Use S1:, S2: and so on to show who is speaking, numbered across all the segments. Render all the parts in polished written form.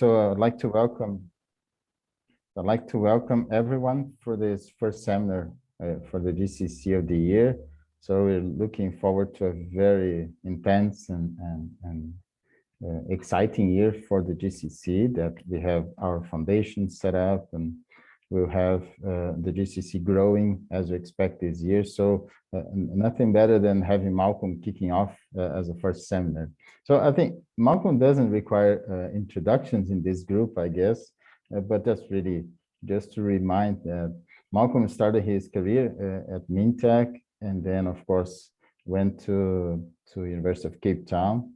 S1: So I'd like to welcome everyone for this first seminar for the GCC of the year. So we're looking forward to a very intense and exciting year for the GCC, that we have our foundation set up and we'll have the GCC growing as we expect this year. So nothing better than having Malcolm kicking off as a first seminar. So I think Malcolm doesn't require introductions in this group, I guess, but that's really just to remind that Malcolm started his career at Mintech, and then of course went to University of Cape Town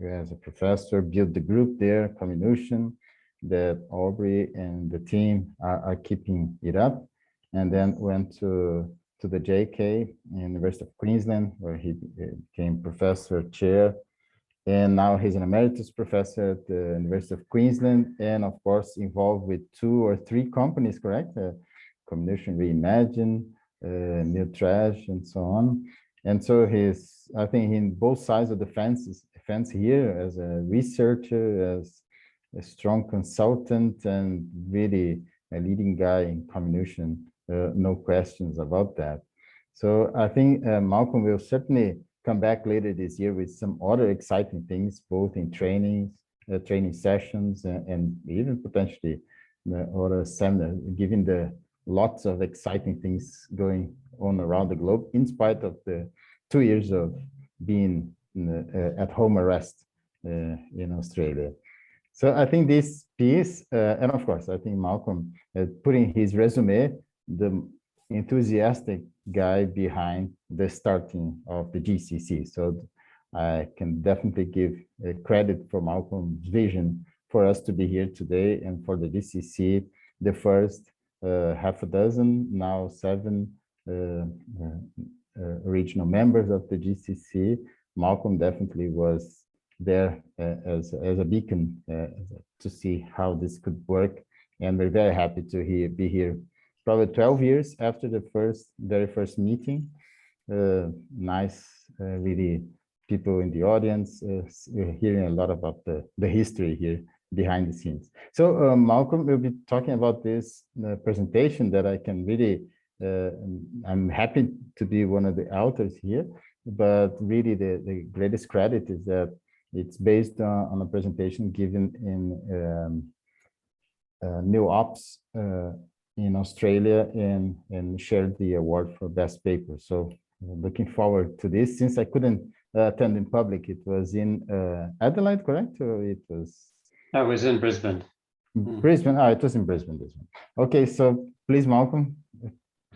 S1: as a professor, built the group there, Comminution, that Aubrey and the team are keeping it up, and then went to the JK, University of Queensland, where he became professor chair, and now he's an emeritus professor at the University of Queensland, and of course involved with 2 or 3 companies, correct? Comminution Reimagine, New Trash, and so on. And so he's, I think, in both sides of the fence here, as a researcher, as a strong consultant, and really a leading guy in Comminution, no questions about that. So I think Malcolm will certainly come back later this year with some other exciting things, both in training sessions, and even potentially other seminars, given the lots of exciting things going on around the globe, in spite of the 2 years of being at home arrest in Australia. So I think this piece, and of course, I think Malcolm putting his resume, the enthusiastic guy behind the starting of the GCC. So I can definitely give credit for Malcolm's vision for us to be here today, and for the GCC, the first half a dozen, now 7 regional members of the GCC. Malcolm definitely was there as a beacon to see how this could work, and we're very happy to be here probably 12 years after the very first meeting. Nice, really, people in the audience. We're hearing a lot about the history here behind the scenes. So Malcolm will be talking about this presentation that I can really, I'm happy to be one of the authors here, but really the greatest credit is that it's based on a presentation given in New Ops in Australia, and shared the award for best paper. So looking forward to this. Since I couldn't attend in public, it was in Adelaide, correct? Or it was?
S2: I was in Brisbane.
S1: Brisbane. Oh, it was in Brisbane. Okay, so please, Malcolm,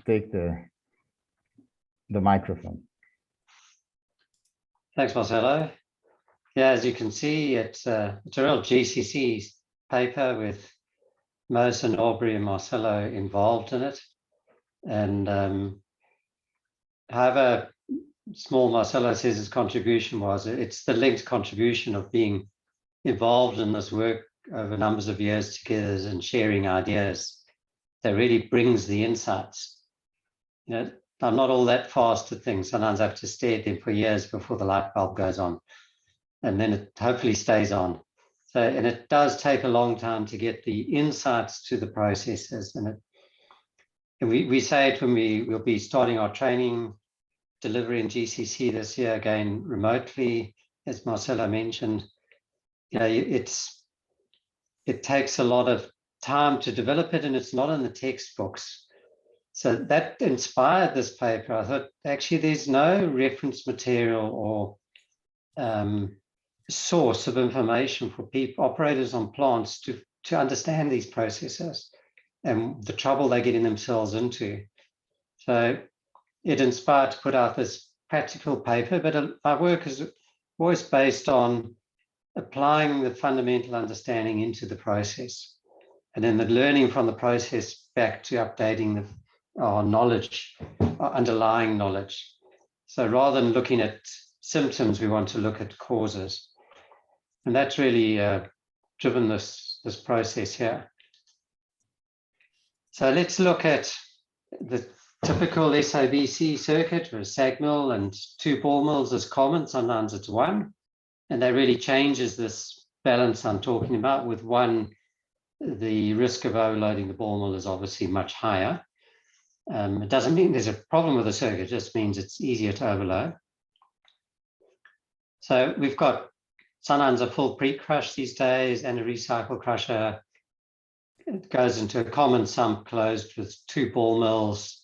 S1: take the microphone.
S2: Thanks, Marcelo. Yeah, as you can see, it's a real GCC paper with Mos and Aubrey and Marcelo involved in it. And however small Marcelo says his contribution was, it's the linked contribution of being involved in this work over numbers of years together and sharing ideas that really brings the insights. You know, I'm not all that fast at things. Sometimes I have to stare at them for years before the light bulb goes on, and then it hopefully stays on. So, and it does take a long time to get the insights to the processes. And we say it when we'll be starting our training delivery in GCC this year, again remotely, as Marcelo mentioned. You know, it takes a lot of time to develop it, and it's not in the textbooks. So that inspired this paper. I thought, actually, there's no reference material or source of information for people, operators on plants, to understand these processes and the trouble they're getting themselves into. So it inspired to put out this practical paper, but our work is always based on applying the fundamental understanding into the process, and then the learning from the process back to updating our knowledge, our underlying knowledge. So rather than looking at symptoms, we want to look at causes. And that's really driven this process here. So let's look at the typical SABC circuit, where a SAG mill and 2 ball mills is common. Sometimes it's 1. And that really changes this balance I'm talking about, with 1 the risk of overloading the ball mill is obviously much higher. It doesn't mean there's a problem with the circuit, it just means it's easier to overload. So we've got sometimes a full pre-crush these days and a recycle crusher. It goes into a common sump closed with 2 ball mills.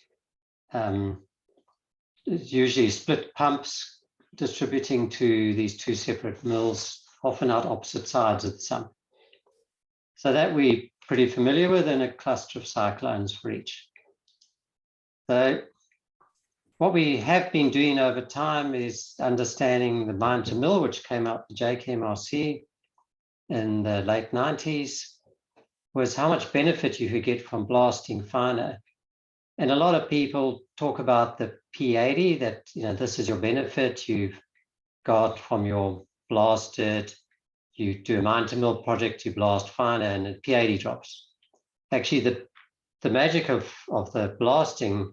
S2: It's usually split pumps distributing to these 2 separate mills, often out opposite sides of the sump. So that we're pretty familiar with, and a cluster of cyclones for each. So what we have been doing over time is understanding the mine to mill, which came out the JKMRC in the late 90s, was how much benefit you could get from blasting finer. And a lot of people talk about the P80, that this is your benefit you've got from your blasted. You do a mine to mill project, you blast finer, and the P80 drops. Actually, the magic of the blasting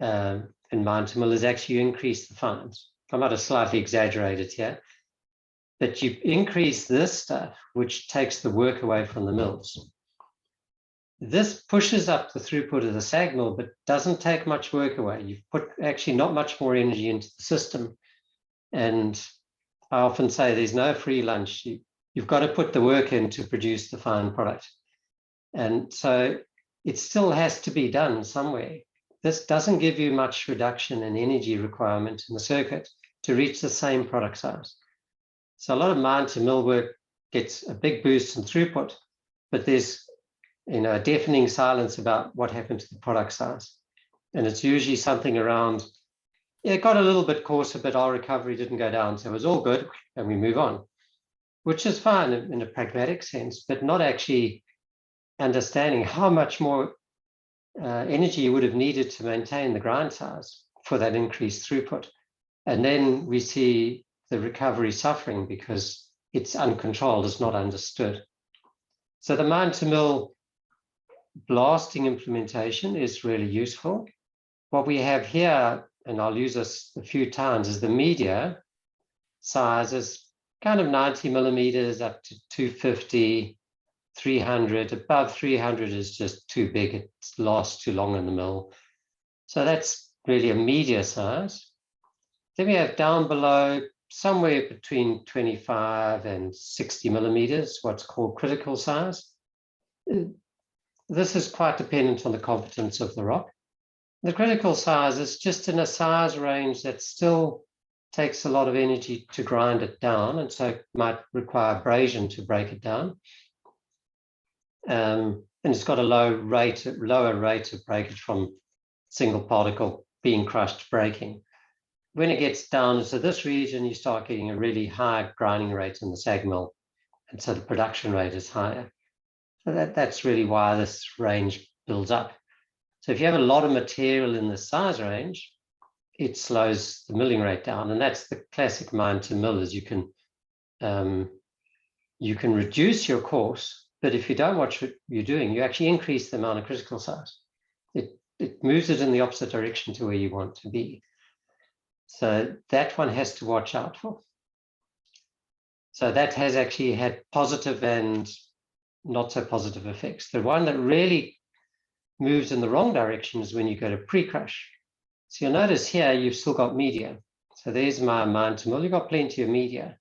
S2: in mine to mill is actually you increase the fines. I might have slightly exaggerated here, but you increase this stuff, which takes the work away from the mills. This pushes up the throughput of the SAG mill, but doesn't take much work away. You've put actually not much more energy into the system. And I often say there's no free lunch. You've got to put the work in to produce the fine product. And so it still has to be done somewhere. This doesn't give you much reduction in energy requirement in the circuit to reach the same product size. So a lot of mine to mill work gets a big boost in throughput, but there's a deafening silence about what happened to the product size. And it's usually something around, it got a little bit coarser, but our recovery didn't go down. So it was all good, and we move on, which is fine in a pragmatic sense, but not actually understanding how much more energy you would have needed to maintain the grind size for that increased throughput. And then we see the recovery suffering because it's uncontrolled, it's not understood. So the mine to mill blasting implementation is really useful. What we have here, and I'll use this a few times, is the media size is kind of 90 millimeters up to 250, 300. Above 300 is just too big. It lasts too long in the mill. So that's really a media size. Then we have down below somewhere between 25 and 60 millimeters, what's called critical size. This is quite dependent on the competence of the rock. The critical size is just in a size range that still takes a lot of energy to grind it down, and so it might require abrasion to break it down. And it's got a lower rate of breakage from single particle being crushed breaking. When it gets down into this region, you start getting a really high grinding rate in the SAG mill, and so the production rate is higher. So that's really why this range builds up. So if you have a lot of material in the size range, it slows the milling rate down, and that's the classic mine to mill. Is you can reduce your course, but if you don't watch what you're doing, you actually increase the amount of critical size. It moves it in the opposite direction to where you want to be. So that one has to watch out for. So that has actually had positive and not so positive effects. The one that really moves in the wrong direction is when you go to pre-crush. So you'll notice here you've still got media. So there's my mine to mill. You've got plenty of media.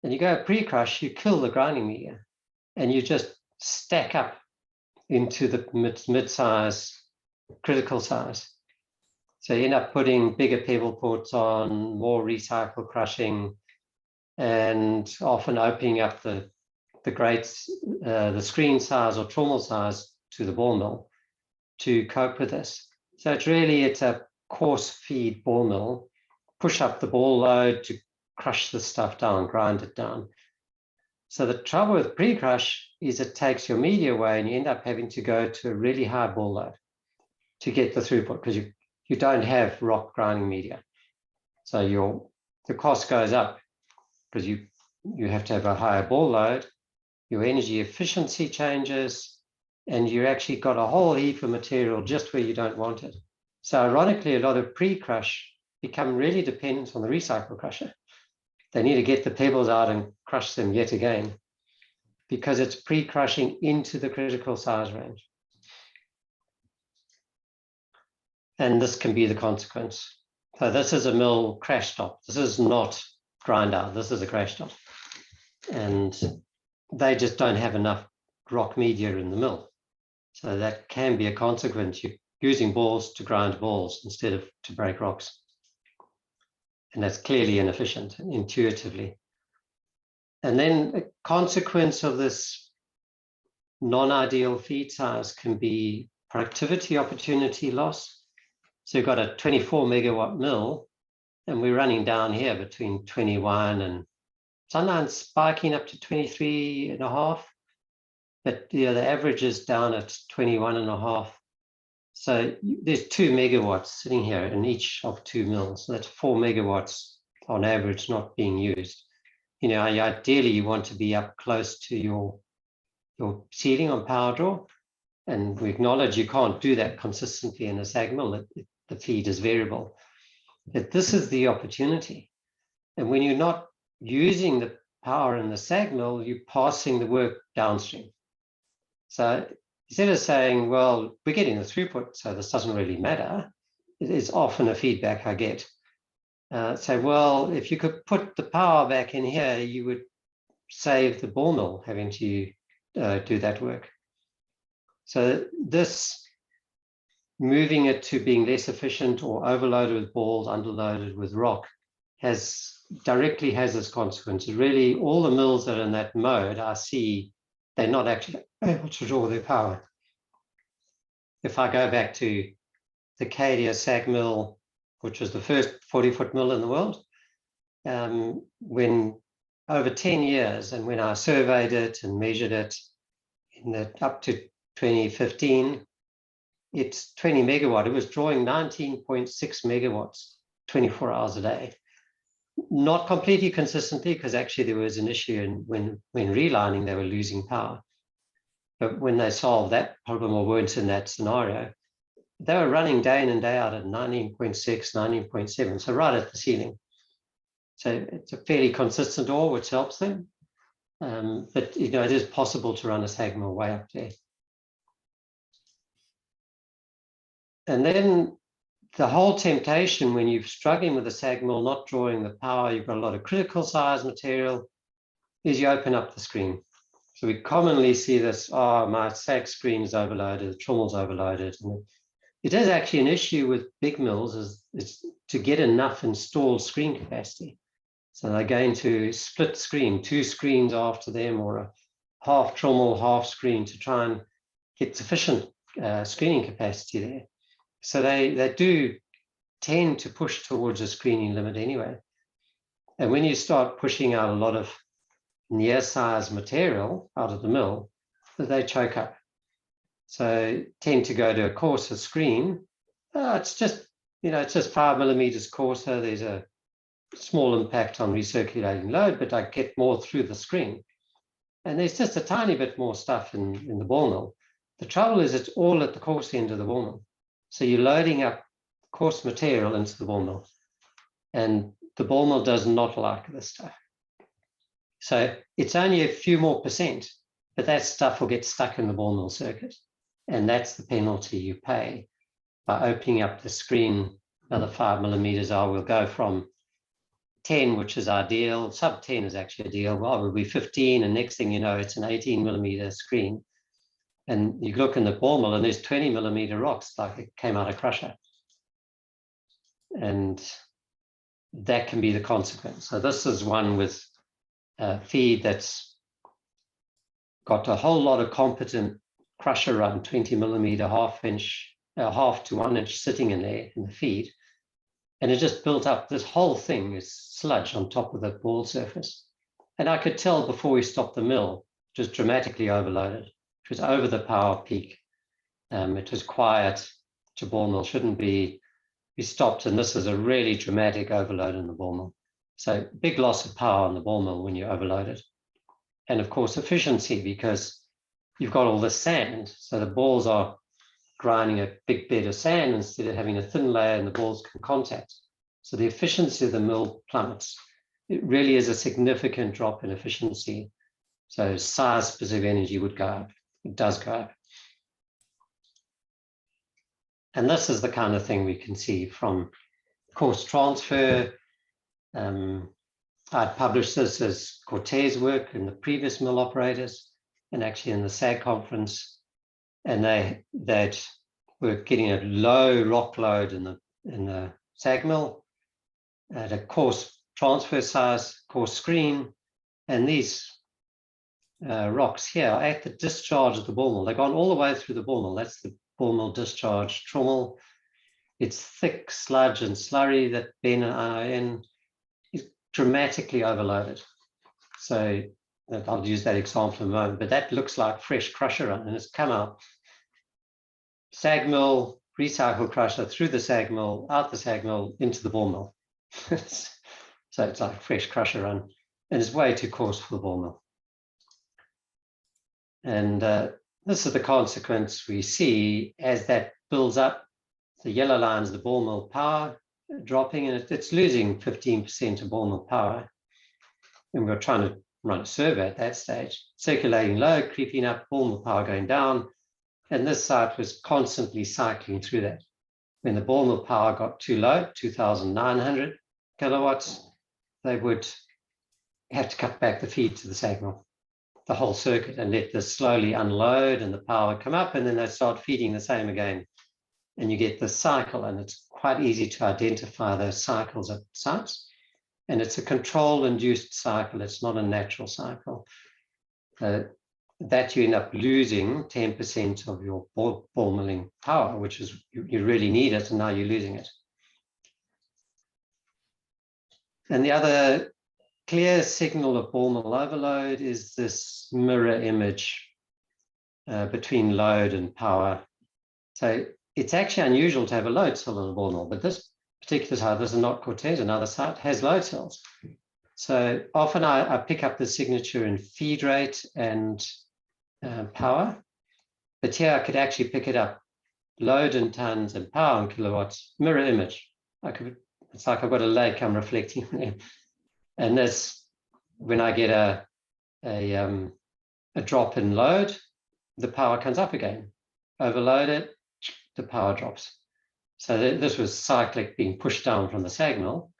S2: And you go pre-crush, you kill the grinding media, and you just stack up into the mid-size, critical size. So you end up putting bigger pebble ports on, more recycle crushing, and often opening up the grates, the screen size or trommel size to the ball mill to cope with this. So it's a coarse feed ball mill, push up the ball load to crush the stuff down, grind it down. So the trouble with pre-crush is it takes your media away, and you end up having to go to a really high ball load to get the throughput, because you don't have rock grinding media. So the cost goes up because you have to have a higher ball load, your energy efficiency changes, and you actually got a whole heap of material just where you don't want it. So ironically, a lot of pre-crush become really dependent on the recycle crusher. They need to get the pebbles out and crush them yet again. because it's pre-crushing into the critical size range. And this can be the consequence. So this is a mill crash stop. This is not grind out. This is a crash stop. And they just don't have enough rock media in the mill. So that can be a consequence. You're using balls to grind balls instead of to break rocks. And that's clearly inefficient intuitively. And then a consequence of this non-ideal feed size can be productivity opportunity loss. So you've got a 24 megawatt mill, and we're running down here between 21 and sometimes spiking up to 23 and a half. But the average is down at 21 and a half. So there's 2 megawatts sitting here in each of 2 mills. So that's 4 megawatts on average not being used. Ideally you want to be up close to your ceiling on power draw. And we acknowledge you can't do that consistently in a SAG mill. The feed is variable. But this is the opportunity. And when you're not using the power in the SAG mill, you're passing the work downstream. So instead of saying, well, we're getting the throughput, so this doesn't really matter, it is often a feedback I get. Say, well, if you could put the power back in here, you would save the ball mill having to do that work. So this moving it to being less efficient or overloaded with balls, underloaded with rock, directly has this consequence. Really, all the mills that are in that mode, I see they're not actually able to draw their power. If I go back to the Cadia SAG mill, which was the first 40-foot mill in the world, when over 10 years, and when I surveyed it and measured it up to 2015, it's 20 megawatt. It was drawing 19.6 megawatts, 24 hours a day. Not completely consistently, because actually there was an issue when relining, they were losing power. But when they solved that problem or weren't in that scenario, they were running day in and day out at 19.6, 19.7, so right at the ceiling. So it's a fairly consistent ore, which helps them. But it is possible to run a SAG mill way up there. And then the whole temptation when you're struggling with a SAG mill, not drawing the power, you've got a lot of critical size material, is you open up the screen. So we commonly see this, my SAG screen is overloaded, the trommel's overloaded. And it is actually an issue with big mills is to get enough installed screen capacity. So they're going to split screen, 2 screens after them, or a half trommel, half screen, to try and get sufficient screening capacity there. So they do tend to push towards a screening limit anyway. And when you start pushing out a lot of near size material out of the mill, they choke up. So tend to go to a coarser screen. It's just 5 millimeters coarser. There's a small impact on recirculating load, but I get more through the screen. And there's just a tiny bit more stuff in the ball mill. The trouble is it's all at the coarse end of the ball mill. So you're loading up coarse material into the ball mill. And the ball mill does not like this stuff. So it's only a few more percent, but that stuff will get stuck in the ball mill circuit. And that's the penalty you pay by opening up the screen another 5 millimeters. I will go from 10, which is ideal. Sub 10 is actually ideal. Well, it will be 15, and next thing you know, it's an 18 millimeter screen. And you look in the ball mill, and there's 20 millimeter rocks, like it came out of crusher. And that can be the consequence. So this is one with feed that's got a whole lot of competent crusher run, 20 millimeter, half to 1 inch sitting in there in the feed. And it just built up. This whole thing is sludge on top of the ball surface. And I could tell before we stopped the mill, it was dramatically overloaded. It was over the power peak. It was quiet. The ball mill shouldn't be. We stopped, and this is a really dramatic overload in the ball mill. So big loss of power on the ball mill when you overload it. And of course, efficiency, because you've got all this sand. So the balls are grinding a big bed of sand instead of having a thin layer and the balls can contact. So the efficiency of the mill plummets. It really is a significant drop in efficiency So size specific energy would go up. It does go up. And this is the kind of thing we can see from course transfer. I'd published this as Cortez work in the previous mill operators and actually in the SAG conference. And they'd were getting a low rock load in the SAG mill at a coarse transfer size, coarse screen. And these rocks here are at the discharge of the ball mill. They've gone all the way through the ball mill. That's the ball mill discharge trommel. It's thick sludge and slurry that Ben and I are in. Dramatically overloaded. So I'll use that example in a moment, but that looks like fresh crusher run, and it's come out SAG mill, recycle crusher through the SAG mill, out the SAG mill, into the ball mill. So it's like fresh crusher run, and it's way too coarse for the ball mill. And this is the consequence we see as that builds up. The yellow line is the ball mill power dropping, and it's losing 15% of ball mill power. And we're trying to run a survey at that stage. Circulating load creeping up, ball mill power going down. And this site was constantly cycling through that. When the ball mill power got too low, 2,900 kilowatts, they would have to cut back the feed to the SAG mill, the whole circuit, and let this slowly unload and the power come up, and then they start feeding the same again. And you get this cycle, and it's quite easy to identify those cycles at sites. And it's a control-induced cycle. It's not a natural cycle. That you end up losing 10% of your ball milling power, which is, you really need it, and now you're losing it. And the other clear signal of ball mill overload is this mirror image between load and power. So it's actually unusual to have a load cell on a ball mill, but this particular site, this is not Cortez, another site, has load cells. So often I pick up the signature in feed rate and power, but here I could actually pick it up, load in tons and power in kilowatts, mirror image. It's like I've got a lake I'm reflecting on there. And this, when I get a drop in load, the power comes up again. Overload it, the power drops. So this was cyclic being pushed down from the SAG mill,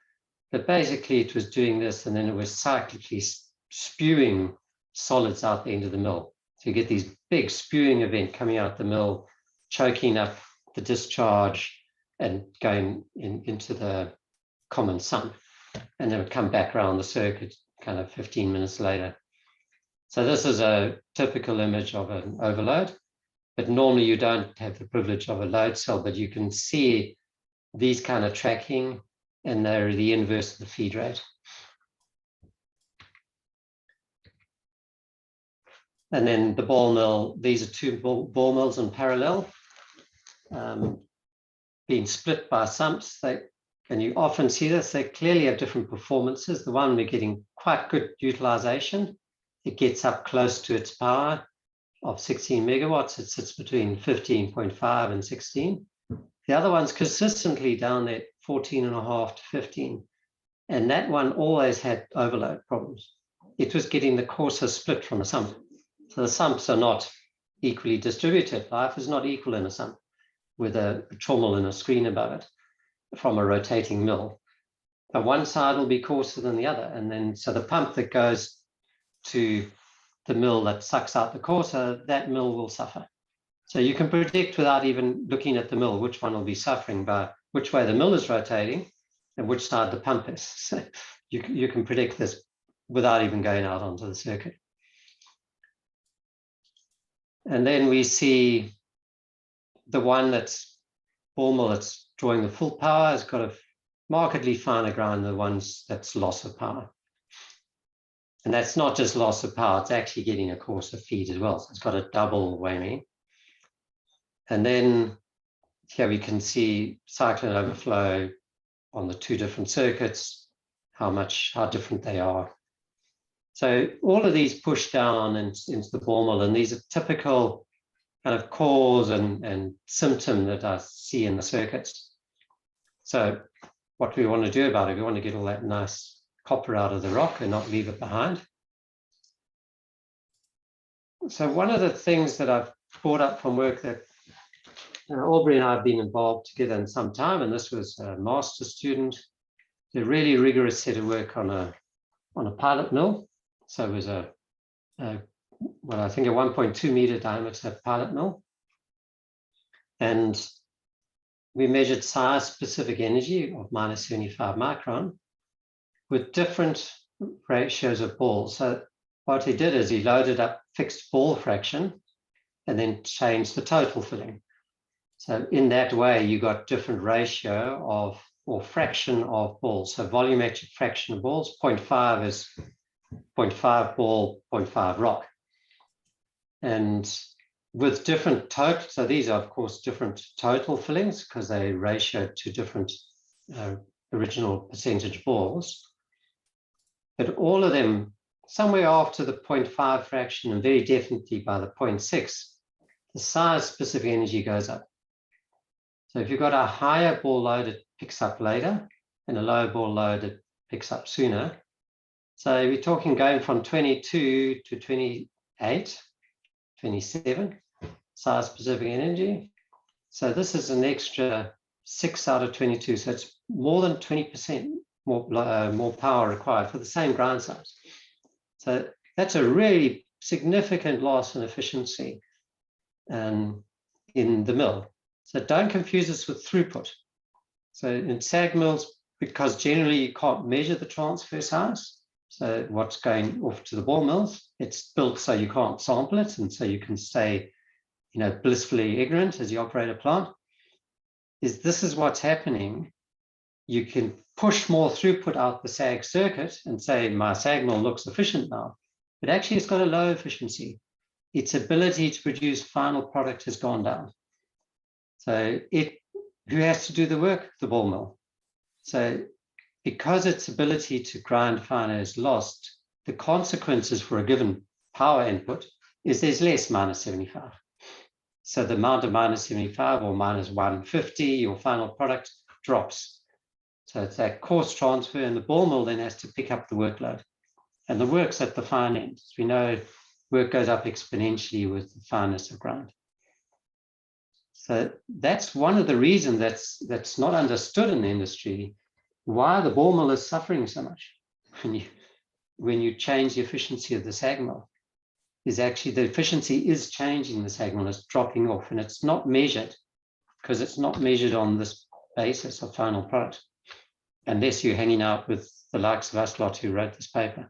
S2: but basically it was doing this, and then it was cyclically spewing solids out the end of the mill. So you get these big spewing event coming out the mill, choking up the discharge and going into the common sump, and then it would come back around the circuit kind of 15 minutes later. So this is a typical image of an overload. But normally you don't have the privilege of a load cell, but you can see these kind of tracking, and they're the inverse of the feed rate. And then the ball mill, these are two ball mills in parallel, being split by sumps. And you often see this, they clearly have different performances. The one we're getting quite good utilization. It gets up close to its power of 16 megawatts. It sits between 15.5 and 16. The other one's consistently down there, 14.5 to 15. And that one always had overload problems. It was getting the coarser split from the sump. So the sumps are not equally distributed. Life is not equal in a sump with a trommel and a screen above it from a rotating mill. But one side will be coarser than the other. And then, so the pump that goes to the mill that sucks out the coarser, that mill will suffer. So you can predict without even looking at the mill which one will be suffering by which way the mill is rotating and which side the pump is. So you can predict this without even going out onto the circuit. And then we see the one that's ball mill that's drawing the full power has got a markedly finer grind than the ones that's loss of power. And that's not just loss of power, it's actually getting a coarser feed as well. So it's got a double whammy. And then here we can see cyclone overflow on the two different circuits, how different they are. So all of these push down into the ball mill, and these are typical kind of cause and symptom that I see in the circuits. So what we want to do about it, we want to get all that nice copper out of the rock and not leave it behind. So one of the things that I've brought up from work that Aubrey and I have been involved together in some time, and this was a master's student, a really rigorous set of work on a pilot mill. So it was well, I think a 1.2 meter diameter pilot mill. And we measured size specific energy of minus 75 micron with different ratios of balls. So what he did is he loaded up fixed ball fraction and then changed the total filling. So in that way, you got different ratio of, or fraction of balls. So volumetric fraction of balls, 0.5 is 0.5 ball, 0.5 rock. And with different total, so these are of course different total fillings because they ratio to different original percentage balls. But all of them, somewhere after the 0.5 fraction and very definitely by the 0.6, the size specific energy goes up. So if you've got a higher ball load, it picks up later, and a lower ball load, it picks up sooner. So we're talking going from 22 to 28, 27, size specific energy. So this is an extra 6 out of 22. So it's more than 20% more power required for the same grind size. So that's a really significant loss in efficiency in the mill. So don't confuse this with throughput. So in SAG mills, because generally you can't measure the transfer size, so what's going off to the ball mills, it's built so you can't sample it, and so you can stay, blissfully ignorant as you operate a plant. This is what's happening. You can push more throughput out the SAG circuit and say my SAG mill looks efficient now, but actually it's got a low efficiency. Its ability to produce final product has gone down. So who has to do the work? The ball mill. So because its ability to grind finer is lost, the consequences for a given power input is there's less minus 75. So the amount of minus 75 or minus 150, your final product drops. So it's that coarse transfer, and the ball mill then has to pick up the workload. And the work's at the fine end. As we know, work goes up exponentially with the fineness of grind. So that's one of the reasons that's not understood in the industry, why the ball mill is suffering so much. When you change the efficiency of the SAG mill, is actually the efficiency is changing the SAG mill, it's dropping off, and it's not measured because it's not measured on this basis of final product, unless you're hanging out with the likes of us lot who wrote this paper.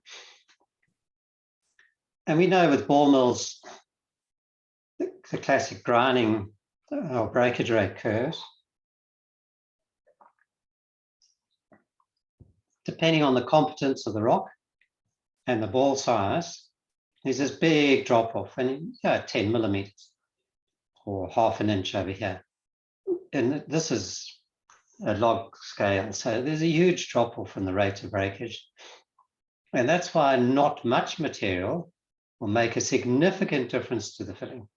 S2: And we know with ball mills, the classic grinding or breakage rate curves, depending on the competence of the rock and the ball size, there's this big drop off, and 10 millimeters or half an inch over here. And this is a log scale, so there's a huge drop off in the rate of breakage. And that's why not much material will make a significant difference to the filling.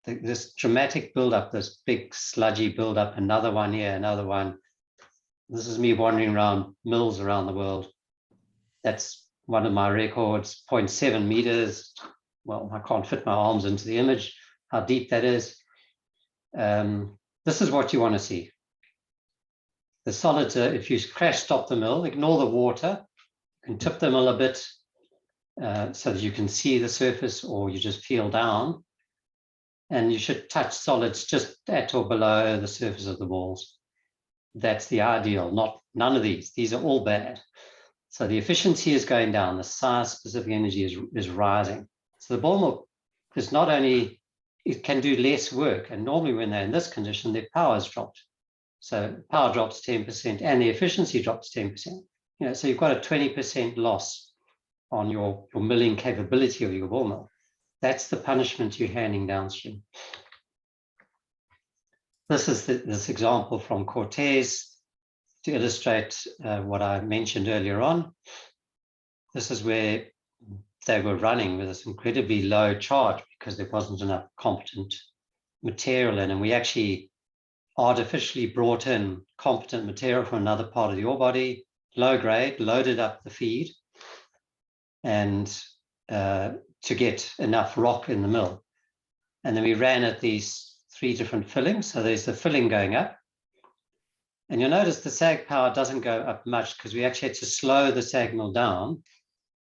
S2: This dramatic buildup, this big sludgy buildup, another one here, another one. This is me wandering around mills around the world. That's one of my records, 0.7 meters. Well, I can't fit my arms into the image, how deep that is. This is what you want to see. The solids, if you crash stop the mill, ignore the water, you can tip the mill a bit so that you can see the surface, or you just feel down. And you should touch solids just at or below the surface of the balls. That's the ideal, none of these. These are all bad. So the efficiency is going down, the size specific energy is rising. So the ball mill is not only, it can do less work, and normally when they're in this condition, their power is dropped. So power drops 10% and the efficiency drops 10%. So you've got a 20% loss on your milling capability of your ball mill. That's the punishment you're handing downstream. This is this example from Cortez to illustrate what I mentioned earlier on. This is where they were running with this incredibly low charge because there wasn't enough competent material in, and we actually artificially brought in competent material from another part of the ore body, low grade, loaded up the feed, and to get enough rock in the mill. And then we ran at these 3 different fillings. So there's the filling going up. And you'll notice the sag power doesn't go up much because we actually had to slow the sag mill down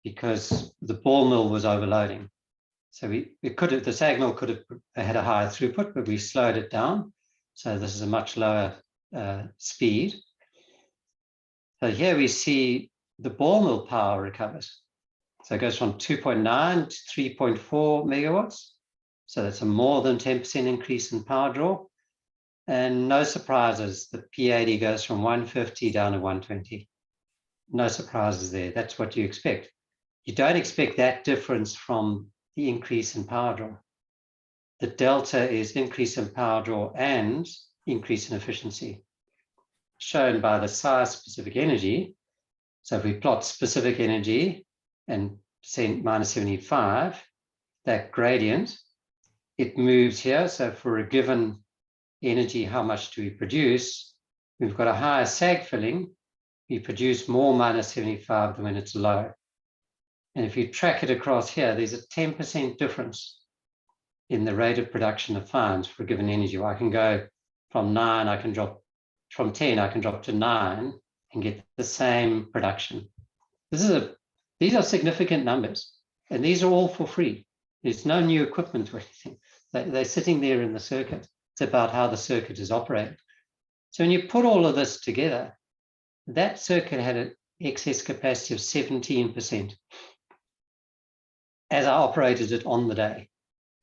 S2: because the ball mill was overloading. So the sag mill could have had a higher throughput, but we slowed it down. So this is a much lower speed. So here we see the ball mill power recovers. So it goes from 2.9 to 3.4 megawatts. So that's a more than 10% increase in power draw. And no surprises, the P80 goes from 150 down to 120. No surprises there. That's what you expect. You don't expect that difference from the increase in power draw. The delta is increase in power draw and increase in efficiency, shown by the size specific energy. So if we plot specific energy and minus 75, that gradient, it moves here. So for a given energy, how much do we produce? We've got a higher sag filling, we produce more minus 75 than when it's low. And if you track it across here, there's a 10% difference in the rate of production of fines for a given energy. I can go from 9, I can drop from 10, I can drop to 9 and get the same production. These are significant numbers, and these are all for free. There's no new equipment or anything. They're sitting there in the circuit. It's about how the circuit is operated. So when you put all of this together, that circuit had an excess capacity of 17% as I operated it on the day.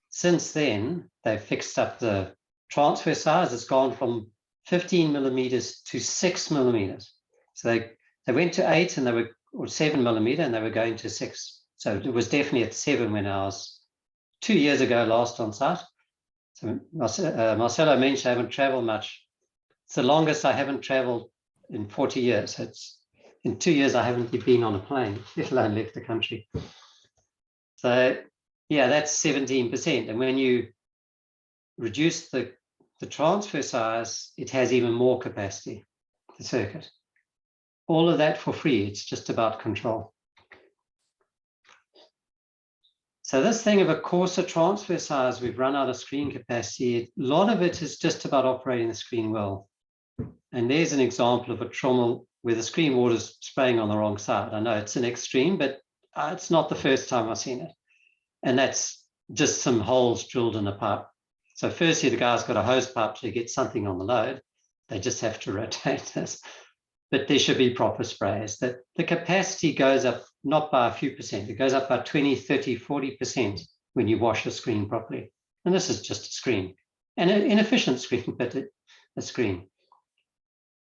S2: Since then, they've fixed up the transfer size. It's gone from 15 millimeters to 6 millimeters. So they went to 8 and they were, or 7 millimeter, and they were going to 6. So it was definitely at 7 when I was 2 years ago last on site. So Marcelo mentioned I haven't traveled much. It's the longest I haven't traveled in 40 years. It's in 2 years I haven't been on a plane, let alone left the country. So yeah, that's 17%. And when you reduce the transfer size, it has even more capacity, the circuit. All of that for free. It's just about control. So this thing of a coarser transfer size, we've run out of screen capacity. A lot of it is just about operating the screen well. And there's an example of a trommel where the screen water is spraying on the wrong side. I know it's an extreme, but it's not the first time I've seen it. And that's just some holes drilled in a pipe. So firstly, the guy's got a hose pipe to get something on the load. They just have to rotate this. But there should be proper sprays. That the capacity goes up not by a few percent. It goes up by 20, 30, 40% when you wash the screen properly. And this is just a screen. And an inefficient screen, but a screen.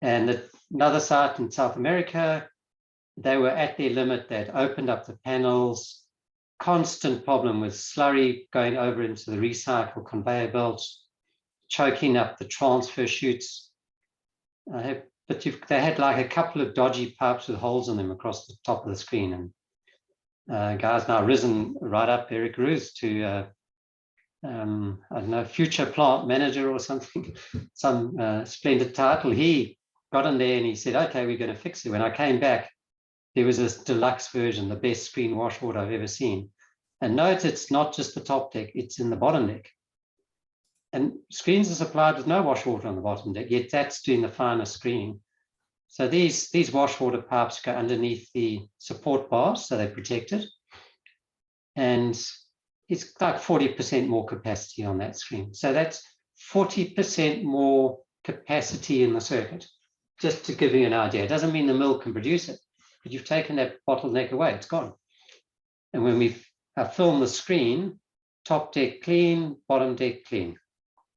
S2: And another site in South America, they were at their limit. They'd opened up the panels. Constant problem with slurry going over into the recycle conveyor belts, choking up the transfer chutes. But they had like a couple of dodgy pipes with holes in them across the top of the screen. And guys now risen right up, Eric Roos, to, I don't know, future plant manager or something, some splendid title. He got in there and he said, okay, we're going to fix it. When I came back, there was this deluxe version, the best screen wash water I've ever seen. And note, it's not just the top deck, it's in the bottom deck. And screens are supplied with no wash water on the bottom deck, yet that's doing the finer screening. So these wash water pipes go underneath the support bars, so they're protected. And it's like 40% more capacity on that screen. So that's 40% more capacity in the circuit, just to give you an idea. It doesn't mean the mill can produce it, but you've taken that bottleneck away, it's gone. And when we film the screen, top deck clean, bottom deck clean.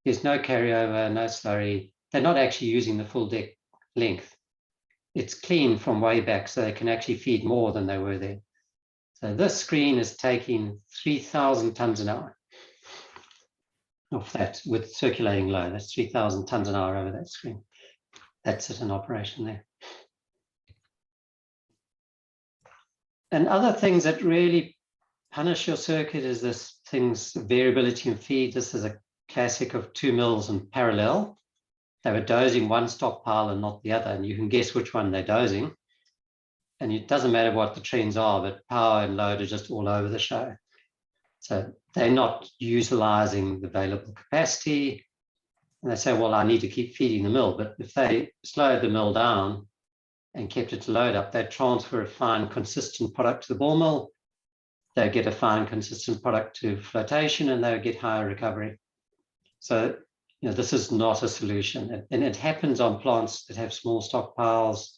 S2: There's no carryover, no slurry. They're not actually using the full deck length. It's clean from way back, so they can actually feed more than they were there. So this screen is taking 3,000 tons an hour off that with circulating low. That's 3,000 tons an hour over that screen. That's it in operation there. And other things that really punish your circuit is this thing's variability in feed. This is a classic of 2 mills in parallel. They were dosing one stockpile and not the other, and you can guess which one they're dosing. And it doesn't matter what the trends are, but power and load are just all over the show. So they're not utilizing the available capacity. And they say, well, I need to keep feeding the mill. But if they slowed the mill down and kept it to load up, they'd transfer a fine, consistent product to the ball mill. They'd get a fine, consistent product to flotation, and they would get higher recovery. So, this is not a solution. And it happens on plants that have small stockpiles.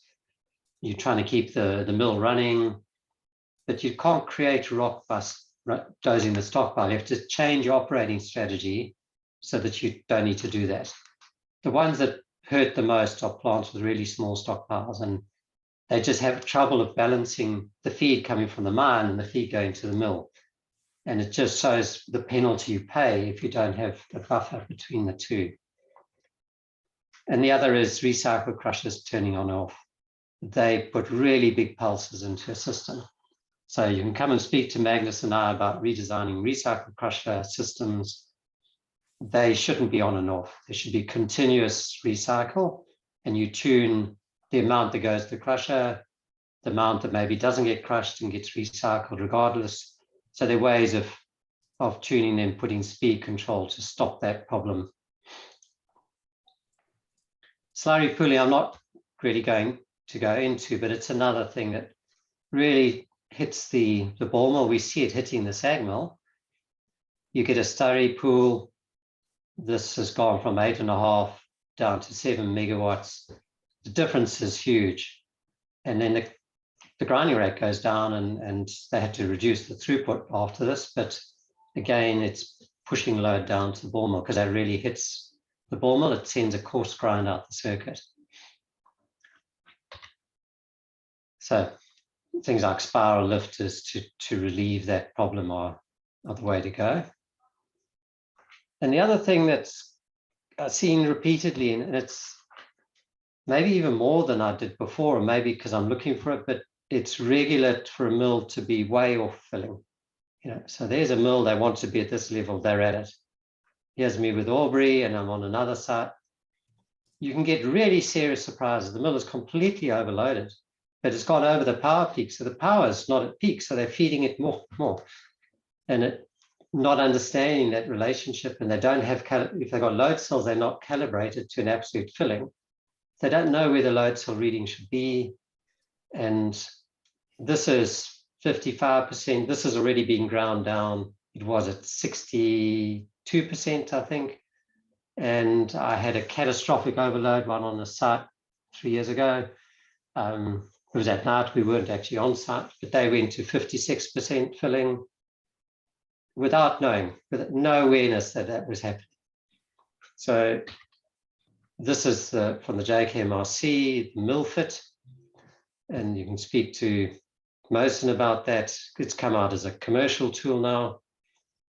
S2: You're trying to keep the mill running, but you can't create rock by dosing the stockpile. You have to change your operating strategy so that you don't need to do that. The ones that hurt the most are plants with really small stockpiles, and they just have trouble of balancing the feed coming from the mine and the feed going to the mill. And it just shows the penalty you pay if you don't have a buffer between the two. And the other is recycle crushers turning on and off. They put really big pulses into a system. So you can come and speak to Magnus and I about redesigning recycle crusher systems. They shouldn't be on and off. There should be continuous recycle, and you tune the amount that goes to the crusher, the amount that maybe doesn't get crushed and gets recycled regardless. So there are ways of tuning them, putting speed control to stop that problem. Slurry pooling, I'm not really going to go into, but it's another thing that really hits the ball mill. We see it hitting the SAG mill. You get a slurry pool. This has gone from 8.5 down to 7 megawatts. The difference is huge. And then the grinding rate goes down, and they had to reduce the throughput after this. But again, it's pushing load down to the ball mill because that really hits the ball mill. It sends a coarse grind out the circuit. So things like spiral lifters to relieve that problem are the way to go. And the other thing that's seen repeatedly, and it's maybe even more than I did before, maybe because I'm looking for it, but it's regular for a mill to be way off filling. So there's a mill, they want to be at this level, they're at it. Here's me with Aubrey, and I'm on another site. You can get really serious surprises. The mill is completely overloaded, but it's gone over the power peak. So the power is not at peak, so they're feeding it more. And not understanding that relationship, and they don't have, if they've got load cells, they're not calibrated to an absolute filling. They don't know where the load cell reading should be. And this is 55%. This has already been ground down. It was at 62%, I think. And I had a catastrophic overload one on the site 3 years ago. It was at night. We weren't actually on site, but they went to 56% filling without knowing, with no awareness that that was happening. So this is from the JKMRC, the mill fit, and you can speak to Mosen about that. It's come out as a commercial tool now.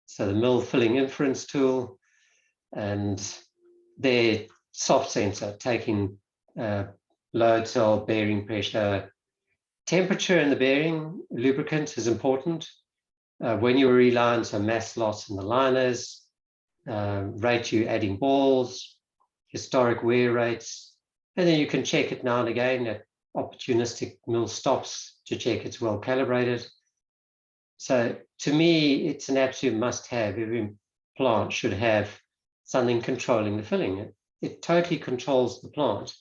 S2: So the mill filling inference tool, and their soft sensor taking load cell, bearing pressure, temperature in the bearing, lubricant is important. When you reline, so mass loss in the liners, rate you adding balls, historic wear rates, and then you can check it now and again at opportunistic mill stops to check it's well calibrated. So to me, it's an absolute must-have. Every plant should have something controlling the filling. It totally controls the plant.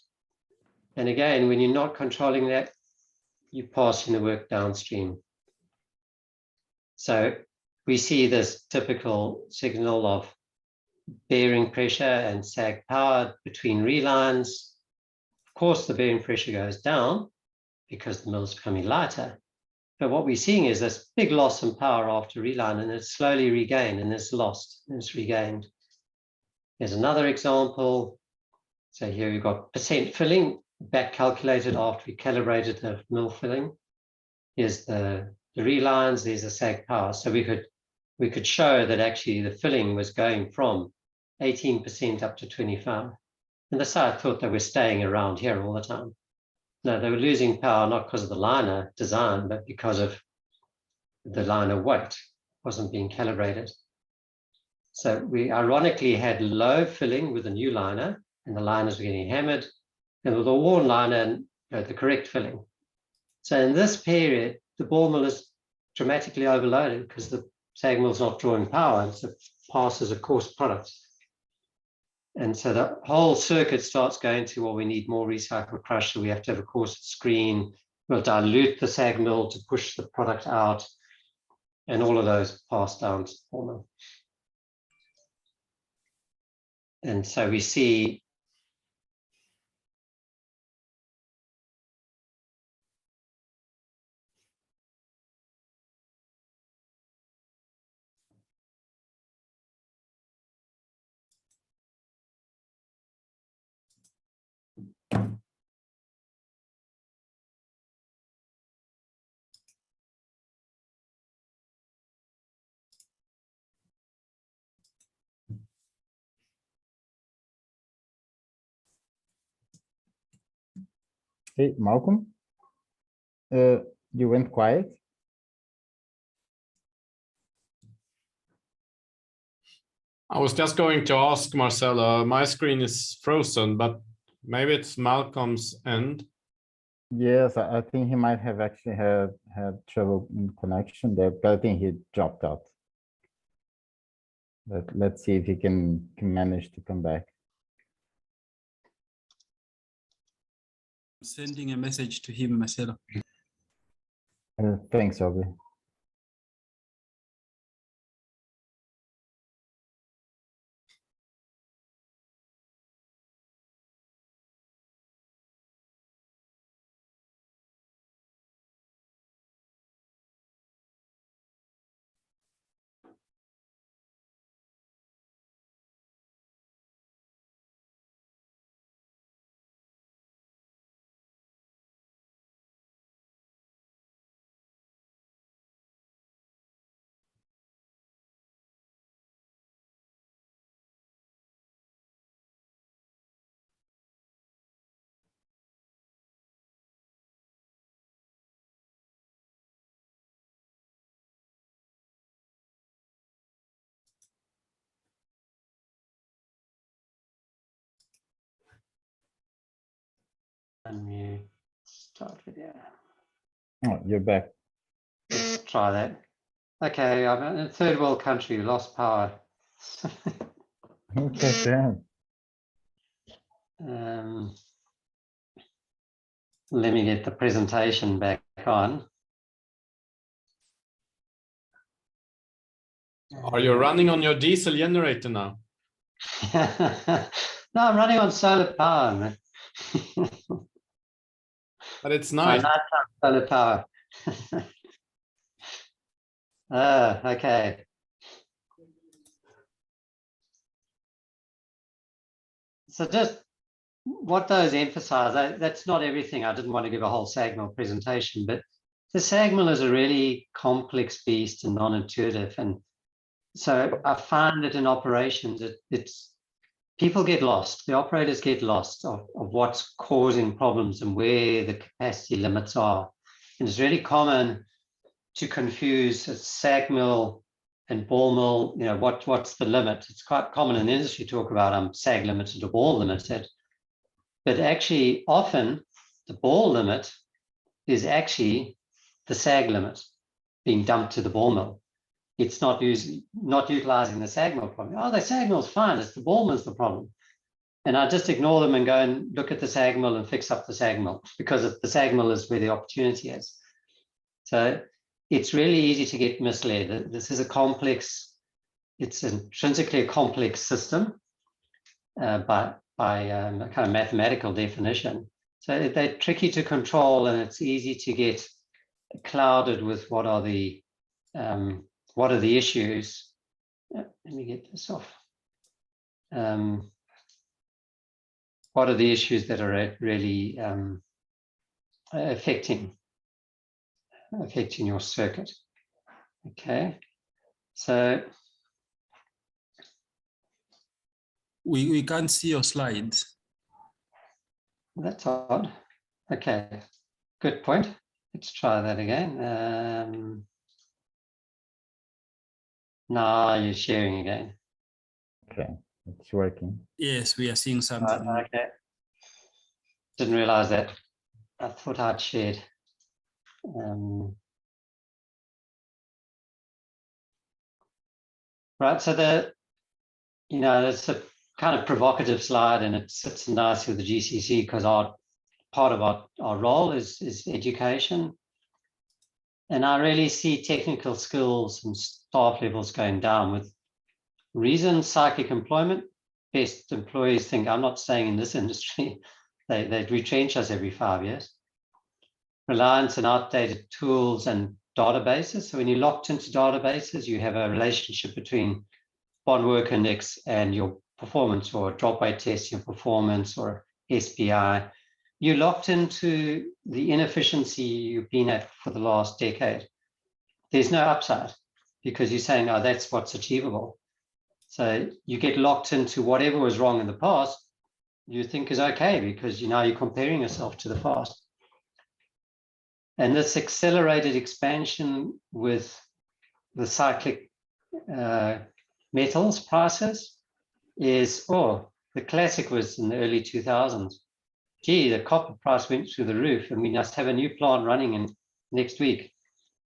S2: And again, when you're not controlling that, you're passing the work downstream. So we see this typical signal of bearing pressure and sag power between relines. Of course, the bearing pressure goes down because the mill is becoming lighter. But what we're seeing is this big loss in power after reline, and it's slowly regained, and it's lost, and it's regained. There's another example. So here we've got percent filling, back calculated after we calibrated the mill filling. Here's the relines, there's the sag power. So we could show that actually the filling was going from 18% up to 25%. And the site thought they were staying around here all the time. No, they were losing power not because of the liner design, but because of the liner weight wasn't being calibrated. So we ironically had low filling with a new liner, and the liners were getting hammered, and with a worn liner, the correct filling. So in this period, the ball mill is dramatically overloaded because the SAG mill's not drawing power, and so it passes a coarse product. And so the whole circuit starts going to, well, we need more recycled crusher, we have to have a coarse screen, we'll dilute the SAG mill to push the product out, and all of those pass down to the ball mill. And so we see
S1: Hey, Malcolm, you went quiet.
S3: I was just going to ask Marcelo, my screen is frozen, but maybe it's Malcolm's end.
S1: Yes, I think he might have actually had trouble in connection there, but I think he dropped out. But let's see if he can manage to come back.
S4: Sending a message to him, Marcelo.
S1: Thanks, Obi.
S2: and you start video.
S1: Oh, you're back.
S2: Let's try that. Okay, I'm in a third world country, we lost power.
S1: Okay, damn.
S2: Let me get the presentation back on.
S3: Are you running on your diesel generator now?
S2: No, I'm running on solar power, man.
S3: But it's
S2: My
S3: nice.
S2: nighttime solar power. Okay. So just what those emphasize, that's not everything. I didn't want to give a whole SAG mill presentation, but the SAG mill is a really complex beast and non-intuitive. And so I find that in operations, it's people get lost. The operators get lost of what's causing problems and where the capacity limits are. And it's really common to confuse a SAG mill and ball mill. You know, what's the limit? It's quite common in the industry to talk about SAG limited or ball limited. But actually, often the ball limit is actually the SAG limit being dumped to the ball mill. It's not utilizing the SAG mill problem. Oh, the SAG mill's fine. It's the ball mill's the problem. And I just ignore them and go and look at the SAG mill and fix up the SAG mill, because the SAG mill is where the opportunity is. So it's really easy to get misled. This is a complex, it's intrinsically a complex system by a kind of mathematical definition. So they're tricky to control, and it's easy to get clouded with what are the issues. Let me get this off. What are the issues that are really affecting your circuit? Okay, so
S4: We can't see your slides.
S2: that's odd. Okay, good point. Let's try that again. Now you're sharing again.
S1: Okay, it's working.
S4: Yes, we are seeing something.
S2: Okay. Didn't realize that. I thought I'd shared. Right, so it's a kind of provocative slide, and it sits nicely with the GCC because part of our role is education. And I really see technical skills and staff levels going down with reason cyclic employment. Best employees think, I'm not staying in this industry. They retrench us every 5 years. Reliance on outdated tools and databases. So when you're locked into databases, you have a relationship between bond work index and your performance, or drop weight test, your performance, or SPI. You're locked into the inefficiency you've been at for the last decade. There's no upside because you're saying, oh, that's what's achievable. So you get locked into whatever was wrong in the past, you think is okay because you're comparing yourself to the past. And this accelerated expansion with the cyclic metals prices is, the classic was in the early 2000s. Gee, the copper price went through the roof and we must have a new plant running in next week.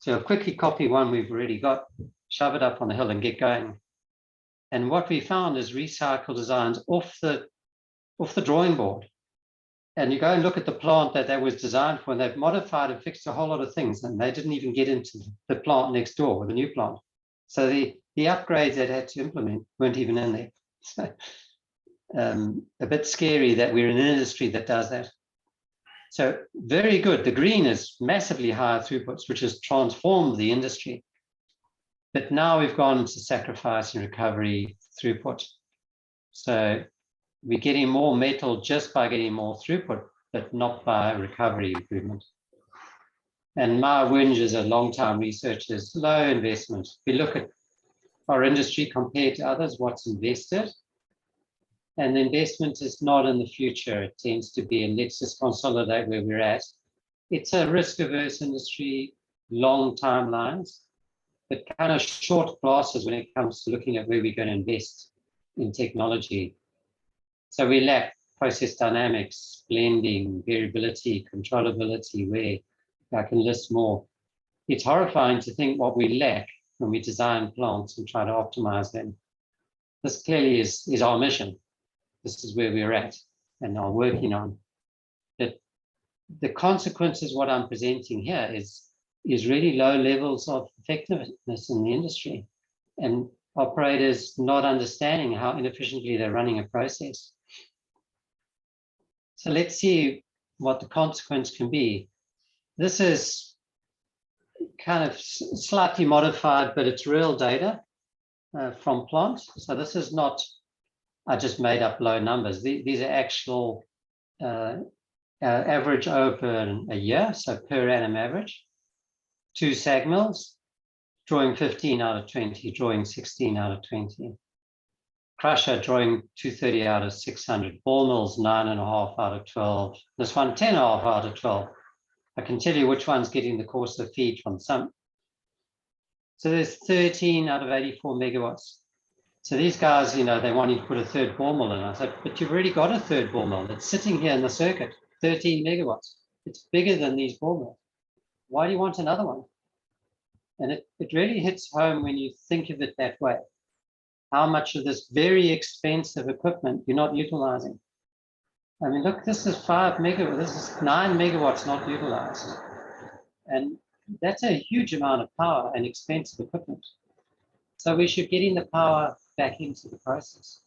S2: So I'll quickly copy one we've already got, shove it up on the hill and get going. And what we found is recycle designs off the drawing board. And you go and look at the plant that was designed for, and they've modified and fixed a whole lot of things, and they didn't even get into the plant next door with the new plant. So the upgrades that had to implement weren't even in there. So, a bit scary that we're in an industry that does that. So very good. The green is massively higher throughputs, which has transformed the industry. But now we've gone into sacrifice and recovery throughput. So we're getting more metal just by getting more throughput, but not by recovery improvement. And my whinge as a long-time researcher is low investment. We look at our industry compared to others, what's invested. And the investment is not in the future. It tends to be, and let's just consolidate where we're at. It's a risk-averse industry, long timelines, but kind of short glasses when it comes to looking at where we're going to invest in technology. So we lack process dynamics, blending, variability, controllability, where I can list more. It's horrifying to think what we lack when we design plants and try to optimize them. This clearly is our mission. This is where we're at and are working on. But the consequences, what I'm presenting here is really low levels of effectiveness in the industry and operators not understanding how inefficiently they're running a process. So let's see what the consequence can be. This is kind of slightly modified, but it's real data from plants. So this is not, I just made up low numbers. These are actual average over a year, so per annum average. 2 SAG mills, drawing 15 out of 20, drawing 16 out of 20. Crusher drawing 230 out of 600. Ball mills 9.5 out of 12. This one 10.5 out of 12. I can tell you which one's getting the coarser feed from some. So there's 13 out of 84 megawatts. So these guys, they wanted to put a third ball mill in. I said, but you've already got a third ball mill. It's sitting here in the circuit, 13 megawatts. It's bigger than these ball mills. Why do you want another one? And it really hits home when you think of it that way. How much of this very expensive equipment you're not utilizing. I mean, look, this is 5 megawatts, this is 9 megawatts not utilized. And that's a huge amount of power and expensive equipment. So we should get in the power back into the process.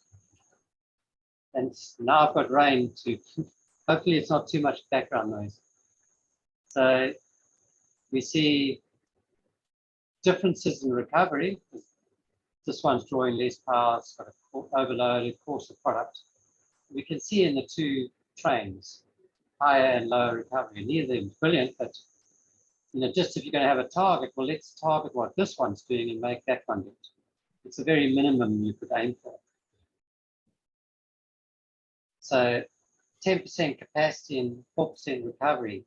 S2: And now I've got rain to, hopefully it's not too much background noise. So we see differences in recovery. This one's drawing less power, it's got an overloaded coarser product. We can see in the 2 trains, higher and lower recovery. Neither of them is brilliant, but just if you're going to have a target, well, let's target what this one's doing and make that one do it. It's the very minimum you could aim for. So 10% capacity and 4% recovery.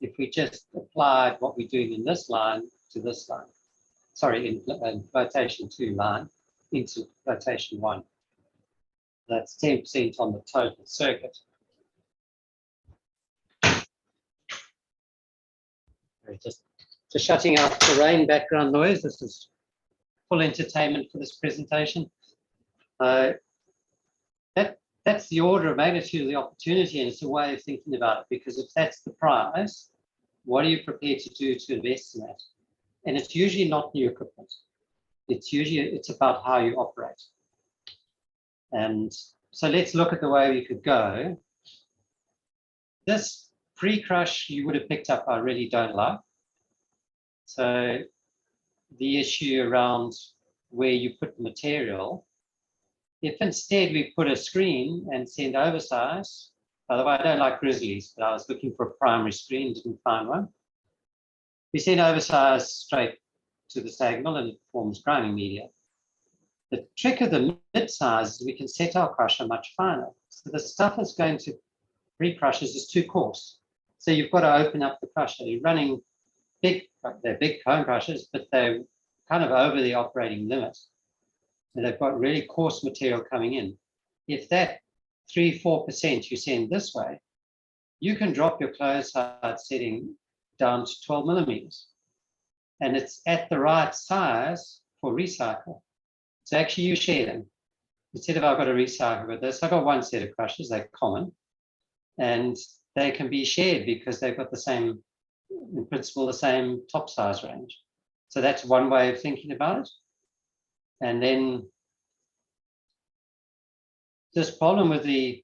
S2: If we just applied what we're doing in this line to this line, sorry, in flotation 2 line into flotation 1. That's 10% on the total circuit. Just shutting out the rain background noise. This is full entertainment for this presentation. That's the order of magnitude of the opportunity, and it's a way of thinking about it, because if that's the prize, what are you prepared to do to invest in that? And it's usually not new equipment. It's about how you operate. And so let's look at the way we could go. This pre-crush you would have picked up, I really don't like. So the issue around where you put the material, if instead we put a screen and send oversize, by the way, I don't like grizzlies, but I was looking for a primary screen, didn't find one. We send oversize straight to the sag mill and it forms grinding media. The trick of the mid-size is we can set our crusher much finer. So the stuff that's going to pre-crushers is too coarse. So you've got to open up the crusher. You're running they're big cone crushers, but they're kind of over the operating limit. And they've got really coarse material coming in. If that 3-4% you send this way, you can drop your closed side setting down to 12 millimeters. And it's at the right size for recycle. So actually you share them. Instead of I've got a recycle with this, I've got one set of crushers, they're common. And they can be shared because they've got the same, in principle, the same top size range. So that's one way of thinking about it. And then this problem with the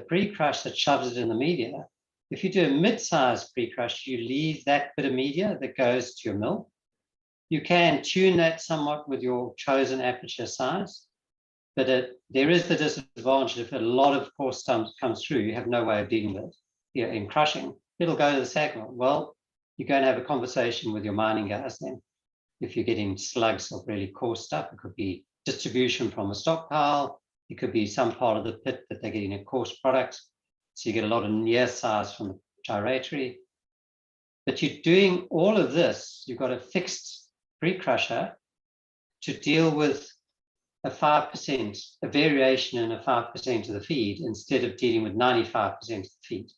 S2: pre-crush that shoves it in the media, if you do a mid-size pre-crush, you leave that bit of media that goes to your mill. You can tune that somewhat with your chosen aperture size, but there is the disadvantage if a lot of coarse stuff comes through, you have no way of dealing with it. In crushing, it'll go to the sag mill. Well, you're going to have a conversation with your mining guys then. If you're getting slugs of really coarse stuff, it could be distribution from a stockpile, it could be some part of the pit that they're getting a coarse product. So you get a lot of near size from the gyratory. But you're doing all of this, you've got a fixed pre-crusher to deal with a 5%, a variation in a 5% of the feed instead of dealing with 95% of the feed.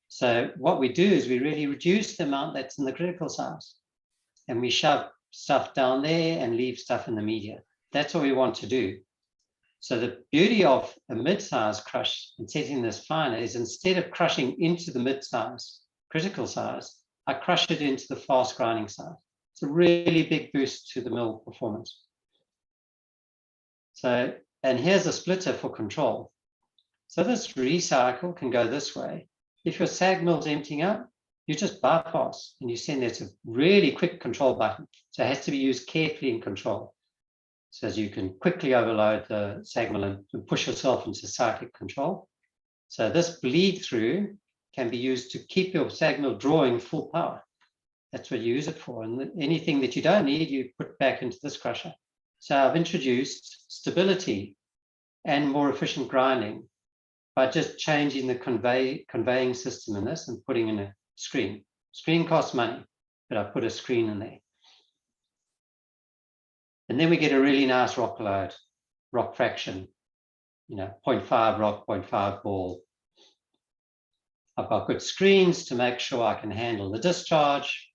S2: So what we do is we really reduce the amount that's in the critical size and we shove stuff down there and leave stuff in the media. That's what we want to do. So the beauty of a mid-size crush and setting this finer is instead of crushing into the mid-size critical size, I crush it into the fast grinding size. It's a really big boost to the mill performance. So, and here's a splitter for control. So this recycle can go this way. If your sag mill's emptying out, you just bypass and you send it a really quick control button. So it has to be used carefully in control. So as you can quickly overload the sag mill and push yourself into cyclic control. So this bleed through can be used to keep your sag mill drawing full power. That's what you use it for. And anything that you don't need, you put back into this crusher. So I've introduced stability and more efficient grinding by just changing the conveying system in this and putting in a screen. Screen costs money, but I put a screen in there. And then we get a really nice rock load, rock fraction, 0.5 rock, 0.5 ball. I've got good screens to make sure I can handle the discharge.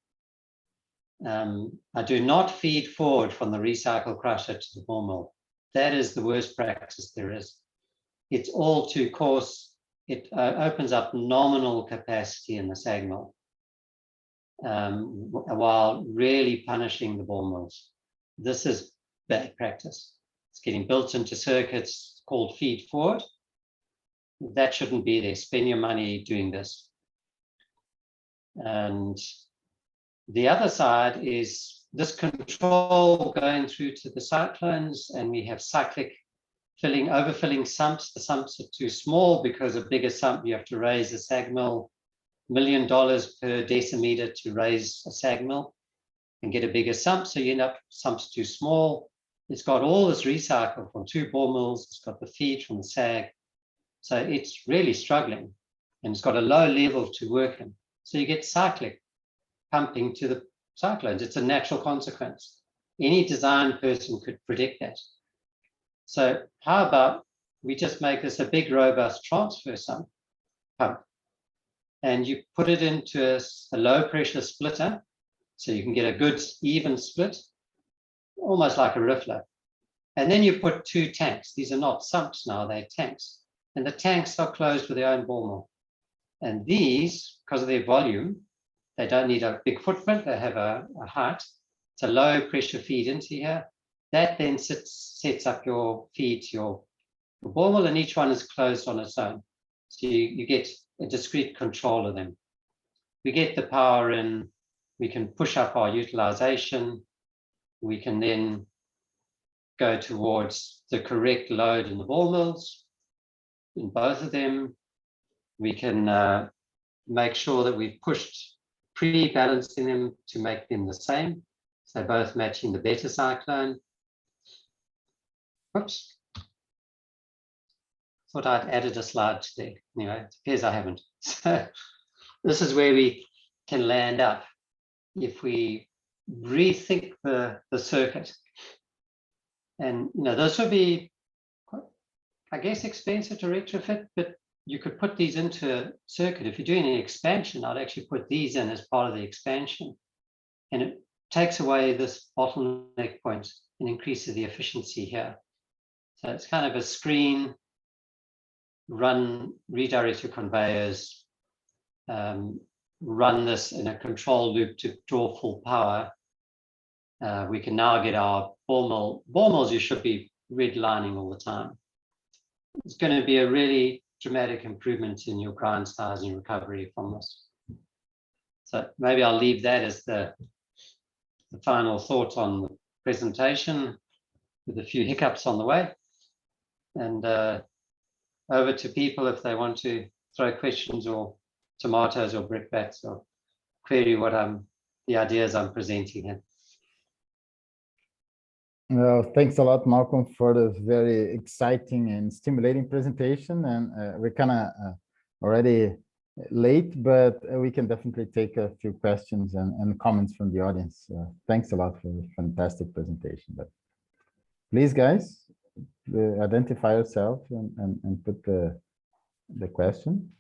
S2: I do not feed forward from the recycle crusher to the ball mill. That is the worst practice there is. It's all too coarse. It opens up nominal capacity in the sag mill while really punishing the ball mills. This is bad practice. It's getting built into circuits called feed forward. That shouldn't be there. Spend your money doing this. And the other side is this control going through to the cyclones, and we have cyclic filling, overfilling sumps. The sumps are too small because a bigger sump, you have to raise a sag mill, $1 million per decimeter to raise a sag mill and get a bigger sump. So you end up sumps too small. It's got all this recycle from 2 ball mills. It's got the feed from the sag. So it's really struggling and it's got a low level to work in. So you get cyclic pumping to the cyclones. It's a natural consequence. Any design person could predict that. So how about we just make this a big, robust transfer sump pump, and you put it into a low pressure splitter, so you can get a good even split. almost like a riffler. And then you put 2 tanks. These are not sumps now, they're tanks. And the tanks are closed with their own ball mill. And these, because of their volume, they don't need a big footprint, they have a height. It's a low pressure feed into here. That then sets up your feed to your ball mill, and each one is closed on its own. So you get a discrete control of them. We get the power in, we can push up our utilization, we can then go towards the correct load in the ball mills, in both of them. We can make sure that we've pushed pre-balancing them to make them the same. So both matching the beta cyclone. Whoops. Thought I'd added a slide today. Anyway, it appears I haven't. So this is where we can land up if we rethink the circuit. And this would be, I guess, expensive to retrofit, but you could put these into a circuit. If you're doing an expansion, I'd actually put these in as part of the expansion. And it takes away this bottleneck point and increases the efficiency here. So it's kind of a screen, run, redirect your conveyors, run this in a control loop to draw full power. We can now get our ball mills you should be redlining all the time. It's going to be a really dramatic improvement in your grind size and recovery from this. So maybe I'll leave that as the final thought on the presentation with a few hiccups on the way. And over to people if they want to throw questions or tomatoes or brickbats or query what the ideas I'm presenting here.
S1: Well, thanks a lot, Malcolm, for the very exciting and stimulating presentation. And we're kind of already late, but we can definitely take a few questions and comments from the audience. Thanks a lot for the fantastic presentation. But please, guys, identify yourself and put the question.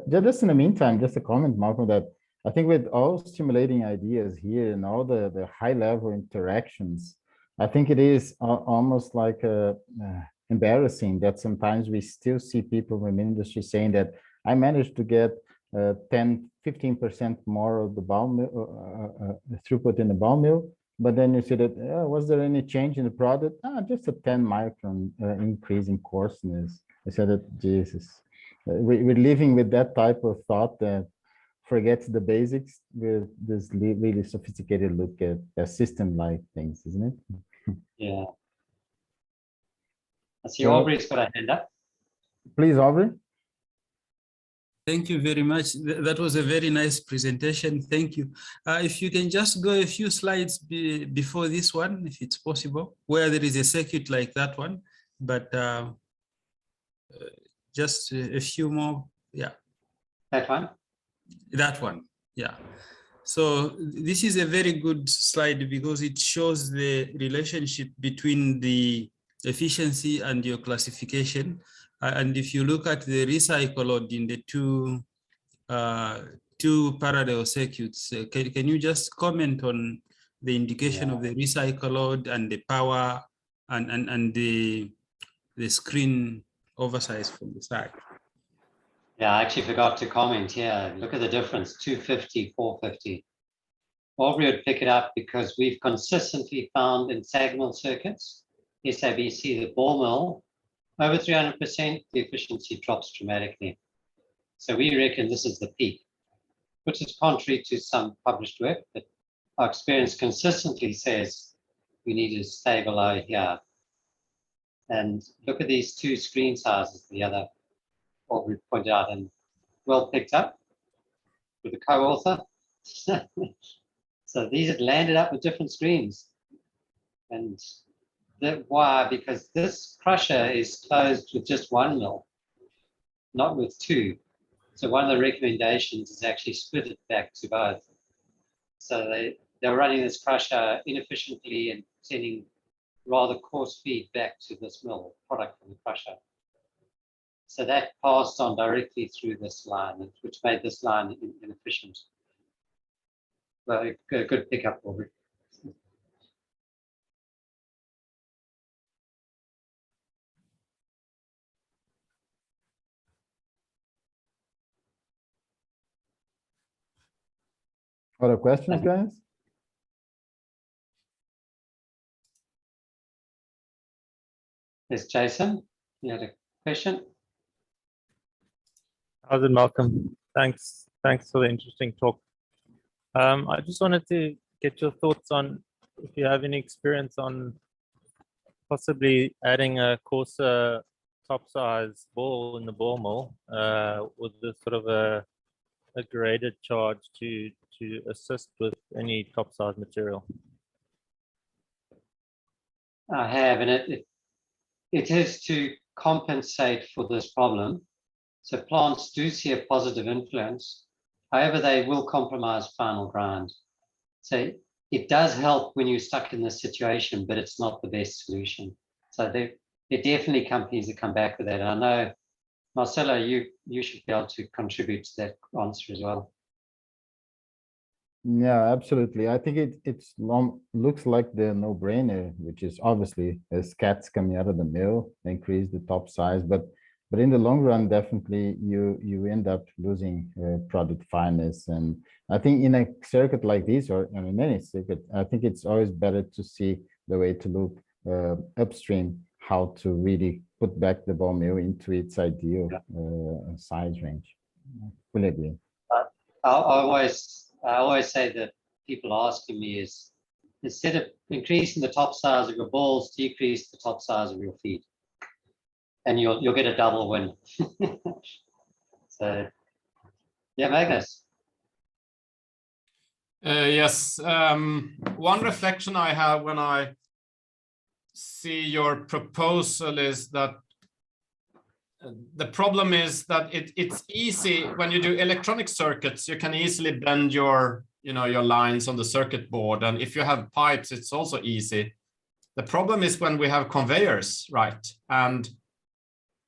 S1: Just in the meantime, just a comment, Malcolm, that I think with all stimulating ideas here and all the high-level interactions, I think it is almost like embarrassing that sometimes we still see people in the industry saying that I managed to get 10-15% more of the ball mill throughput in the ball mill, but then you see that was there any change in the product? Just a 10 micron increase in coarseness. I said that Jesus, we're living with that type of thought that forgets the basics with this really sophisticated look at system-like things, isn't it?
S2: Yeah. I see Aubrey's got a hand up.
S1: Please, Aubrey.
S4: Thank you very much. That was a very nice presentation. Thank you. If you can just go a few slides before this one, if it's possible, where there is a circuit like that one, but just a few more. Yeah.
S2: That one?
S4: That one, yeah. So this is a very good slide because it shows the relationship between the efficiency and your classification. And if you look at the recycle load in the two parallel circuits, can you just comment on the indication of the recycle load and the power and the screen oversize from the side?
S2: Yeah, I actually forgot to comment here. Look at the difference, 250, 450. Aubrey would pick it up because we've consistently found in SAG mill circuits, SABC, the ball mill, over 300%, the efficiency drops dramatically. So we reckon this is the peak, which is contrary to some published work, but our experience consistently says we need to stay below here. And look at these two screen sizes, the other what we pointed out, and well picked up with the co-author. So these had landed up with different screens. And why? Because this crusher is closed with just one mill, not with two. So one of the recommendations is actually split it back to both. So they're running this crusher inefficiently and sending rather coarse feed back to this mill, product from the crusher. So that passed on directly through this line, which made this line inefficient. Well, good pickup, Aubrey.
S1: Other questions, guys?
S2: Yes, Jason, you had a question?
S5: How's it, Malcolm? Thanks for the interesting talk. I just wanted to get your thoughts on if you have any experience on possibly adding a coarser top size ball in the ball mill with the sort of a graded charge to assist with any top size material.
S2: I have, and it is to compensate for this problem. So plants do see a positive influence. However, they will compromise final grind. So it does help when you're stuck in this situation, but it's not the best solution. So there are definitely companies that come back with that. And I know, Marcelo, you should be able to contribute to that answer as well.
S1: Yeah, absolutely. I think looks like the no-brainer, which is obviously as cats coming out of the mill, increase the top size, but in the long run, definitely you end up losing product fineness. And I think in a circuit like this, or in any circuit, I think it's always better to see the way to look upstream, how to really put back the ball mill into its ideal size range. Fully agree.
S2: I always say that people asking me is, instead of increasing the top size of your balls, decrease the top size of your feet, and you'll get a double win. So, yeah, Magnus.
S3: Yes, one reflection I have when I see your proposal is that the problem is that it's easy when you do electronic circuits. You can easily bend your lines on the circuit board, and if you have pipes, it's also easy. The problem is when we have conveyors, right? And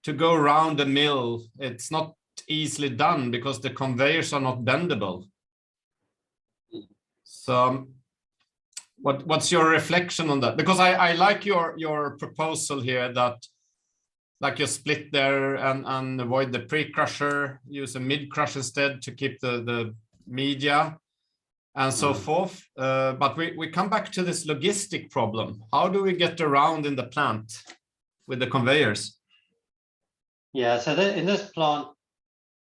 S3: to go around the mill, it's not easily done because the conveyors are not bendable. So what's your reflection on that? Because I like your proposal here that like you split there and avoid the pre-crusher, use a mid-crush instead to keep the media and so forth. But we come back to this logistic problem. How do we get around in the plant with the conveyors?
S2: Yeah, so in this plant,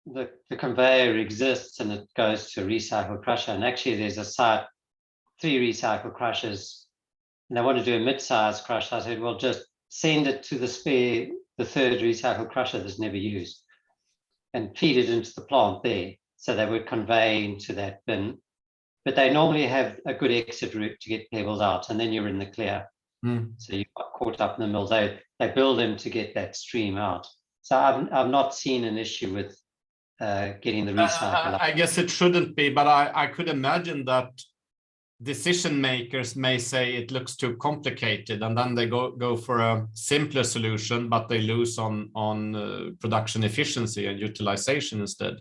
S2: the conveyor exists and it goes to a recycle crusher. And actually there's a site, 3 recycle crushers, and they want to do a mid-size crusher. I said, well, just send it to the 3rd recycle crusher that's never used and feed it into the plant there. So they would convey into that bin, but they normally have a good exit route to get pebbles out, and then you're in the clear. So you got caught up in the mill. They build them to get that stream out. So I've not seen an issue with getting the recycle.
S3: I guess it shouldn't be, but I could imagine that decision makers may say it looks too complicated, and then they go for a simpler solution, but they lose on production efficiency and utilization instead.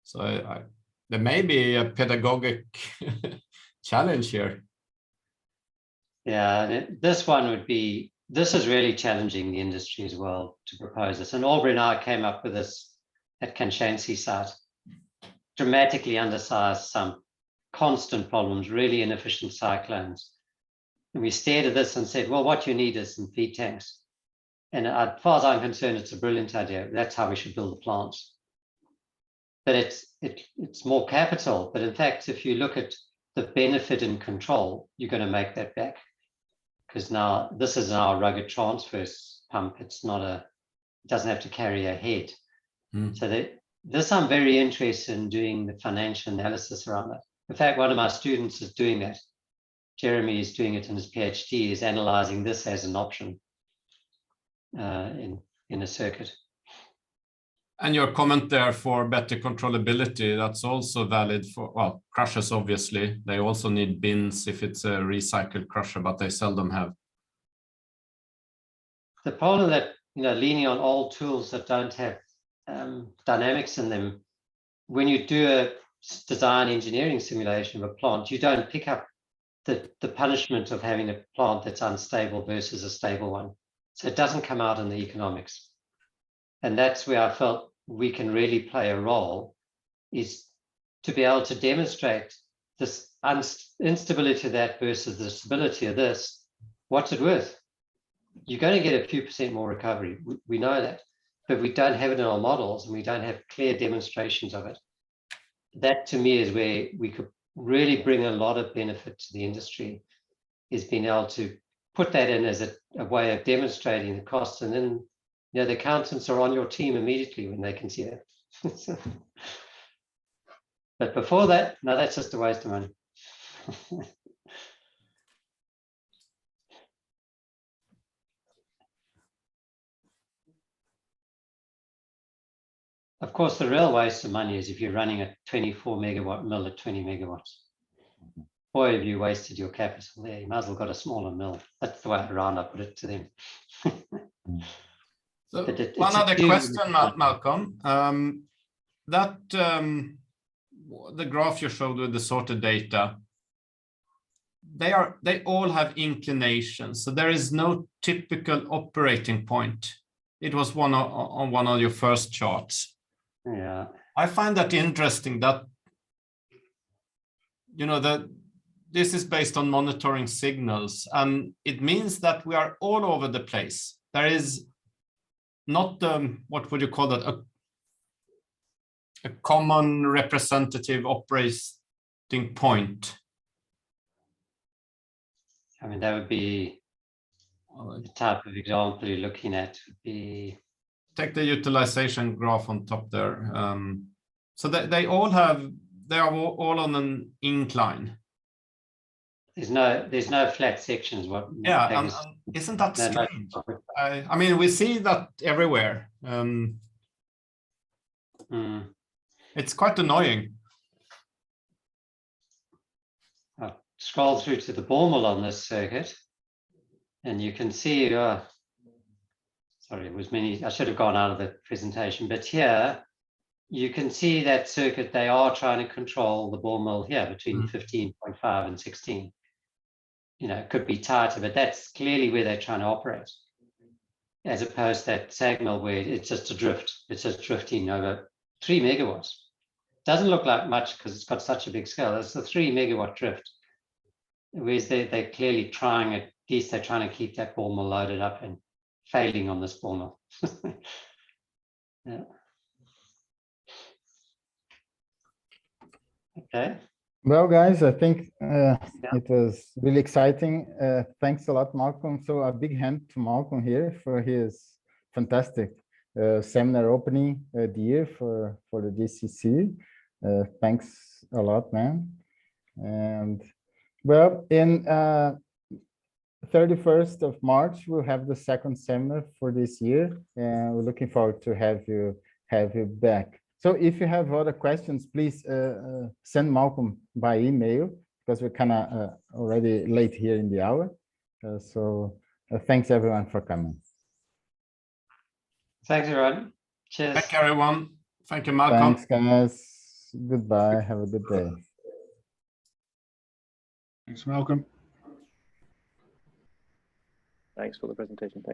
S3: So there may be a pedagogic challenge here.
S2: Yeah, this is really challenging the industry as well to propose this. And Aubrey and I came up with this at Kanshansi site, dramatically undersized sump, constant problems, really inefficient cyclones. And we stared at this and said, well, what you need is some feed tanks. And as far as I'm concerned, it's a brilliant idea. That's how we should build the plants. But it's more capital. But in fact, if you look at the benefit in control, you're going to make that back. Because now this is our rugged transverse pump. It doesn't have to carry a head. So this I'm very interested in doing the financial analysis around that. In fact, one of my students is doing that. Jeremy is doing it in his PhD, is analyzing this as an option in a circuit.
S3: And your comment there for better controllability, that's also valid for, well, crushers, obviously. They also need bins if it's a recycled crusher, but they seldom have.
S2: The problem that, leaning on old tools that don't have dynamics in them, when you do a design engineering simulation of a plant, you don't pick up the punishment of having a plant that's unstable versus a stable one. So it doesn't come out in the economics. And that's where I felt we can really play a role, is to be able to demonstrate this instability of that versus the stability of this, what's it worth? You're going to get a few % more recovery. We know that, but we don't have it in our models and we don't have clear demonstrations of it. That to me is where we could really bring a lot of benefit to the industry, is being able to put that in as a way of demonstrating the costs. And then, the accountants are on your team immediately when they can see it. But before that, no, that's just a waste of money. Of course, the real waste of money is if you're running a 24 megawatt mill at 20 megawatts. Boy, have you wasted your capital there. You might as well got a smaller mill. That's the way around I put it to them.
S3: So
S2: But
S3: one other question, Malcolm. The graph you showed with the sorted data, they all have inclinations. So there is no typical operating point. It was on one of your first charts.
S2: Yeah.
S3: I find that interesting that, that this is based on monitoring signals, and it means that we are all over the place. There is not, what would you call that, a common representative operating point.
S2: I mean, that would be the type of example you're looking at would be.
S3: Take the utilization graph on top there. So they are all on an incline.
S2: There's no flat sections.
S3: Yeah, and isn't that strange? I mean, we see that everywhere. It's quite annoying.
S2: I'll scroll through to the ball mill on this circuit, and you can see. Sorry, it was many. I should have gone out of the presentation, but here you can see that circuit. They are trying to control the ball mill here between 15.5 and 16. It could be tighter, but that's clearly where they're trying to operate, as opposed to that SAG mill where it's just a drift. It's just drifting over 3 megawatts. Doesn't look like much because it's got such a big scale. It's a 3 megawatt drift. Whereas they're clearly trying, at least they're trying to keep that ball mill loaded up and failing on this ball mill. Yeah. Okay.
S1: Well, guys, I think it was really exciting. Thanks a lot, Malcolm. So a big hand to Malcolm here for his fantastic seminar opening the year for the GCC. Thanks a lot, man. And well, in 31st of March, we'll have the second seminar for this year, and we're looking forward to have you back. So if you have other questions, please send Malcolm by email, because we're kind of already late here in the hour. So thanks everyone for coming.
S2: Thanks, everyone. Cheers.
S3: Thank you, everyone. Thank you, Malcolm.
S1: Thanks, guys. Goodbye. Have a good day.
S6: Thanks, Malcolm.
S5: Thanks for the presentation. Thanks.